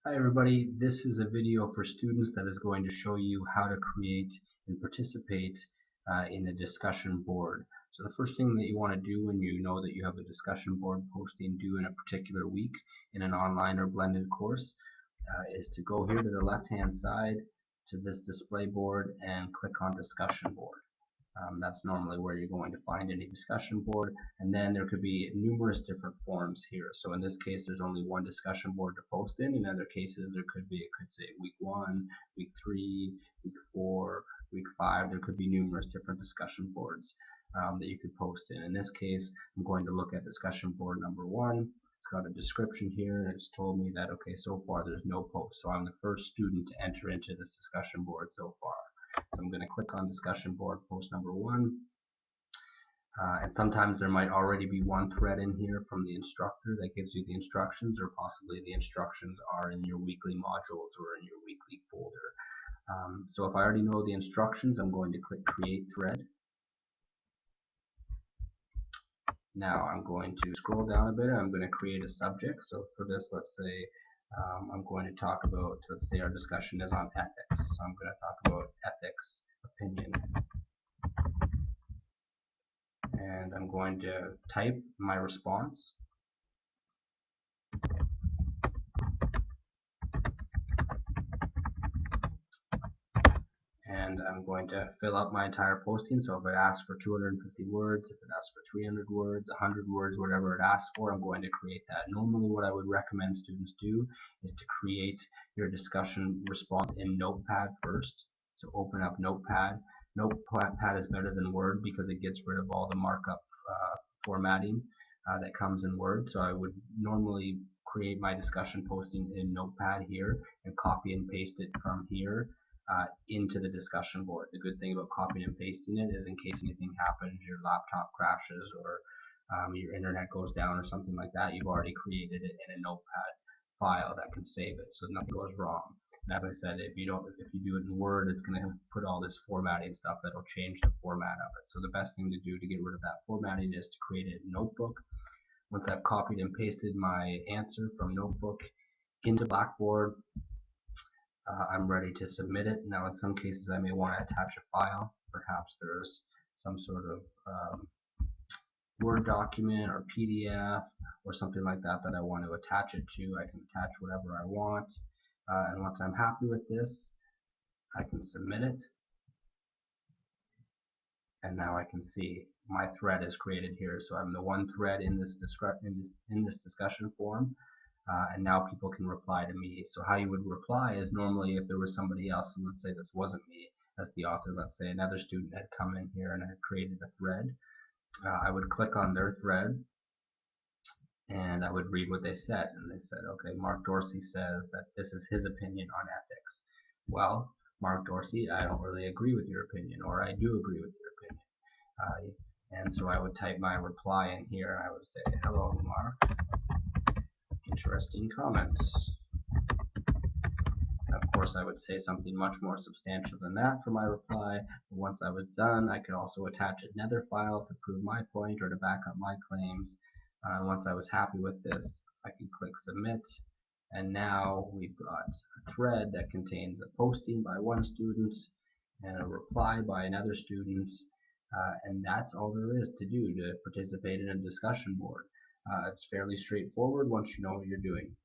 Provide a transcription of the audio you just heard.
Hi everybody, this is a video for students that is going to show you how to create and participate in a discussion board. So the first thing that you want to do when you know that you have a discussion board posting due in a particular week in an online or blended course is to go here to the left hand side to this display board and click on discussion board. That's normally where you're going to find any discussion board, and then there could be numerous different forms here. So in this case there's only one discussion board to post in other cases there could be, it could say week 1, week 3, week 4, week 5. There could be numerous different discussion boards that you could post in. In this case I'm going to look at discussion board number 1. It's got a description here and it's told me that okay, so far there's no post, so I'm the first student to enter into this discussion board so far. So I'm going to click on discussion board post number 1, and sometimes there might already be one thread in here from the instructor that gives you the instructions, or possibly the instructions are in your weekly modules or in your weekly folder. So if I already know the instructions, I'm going to click create thread. Now I'm going to scroll down a bit. I'm going to create a subject. So for this, let's say I'm going to talk about, let's say our discussion is on ethics. So I'm going to talk about ethics opinion. And I'm going to type my response. And I'm going to fill out my entire posting. So if it asks for 250 words, if it asks for 300 words, 100 words, whatever it asks for, I'm going to create that. Normally what I would recommend students do is to create your discussion response in Notepad first. So open up Notepad. Notepad is better than Word because it gets rid of all the markup formatting that comes in Word. So I would normally create my discussion posting in Notepad here and copy and paste it from here into the discussion board. The good thing about copying and pasting it is in case anything happens, your laptop crashes or your internet goes down or something like that, you've already created it in a Notepad file that can save it, so nothing goes wrong. And as I said, if you do it in Word, it's going to put all this formatting stuff that'll change the format of it. So the best thing to do to get rid of that formatting is to create a notebook. Once I've copied and pasted my answer from Notebook into Blackboard, I'm ready to submit it. Now in some cases I may want to attach a file. Perhaps there's some sort of Word document or PDF or something like that that I want to attach it to. I can attach whatever I want, and once I'm happy with this, I can submit it, and now I can see my thread is created here. So I'm the one thread in this discussion forum, and now people can reply to me. So how you would reply is normally if there was somebody else, and let's say this wasn't me as the author, let's say another student had come in here and had created a thread, I would click on their thread and I would read what they said, and they said, okay, Mark Dorsey says that this is his opinion on ethics. Well, Mark Dorsey, I don't really agree with your opinion, or I do agree with your opinion. And so I would type my reply in here and I would say, hello Mark, interesting comments. Of course I would say something much more substantial than that for my reply. Once I was done, I could also attach another file to prove my point or to back up my claims. Once I was happy with this, I can click submit, and now we've got a thread that contains a posting by one student and a reply by another student, and that's all there is to do to participate in a discussion board. It's fairly straightforward once you know what you're doing.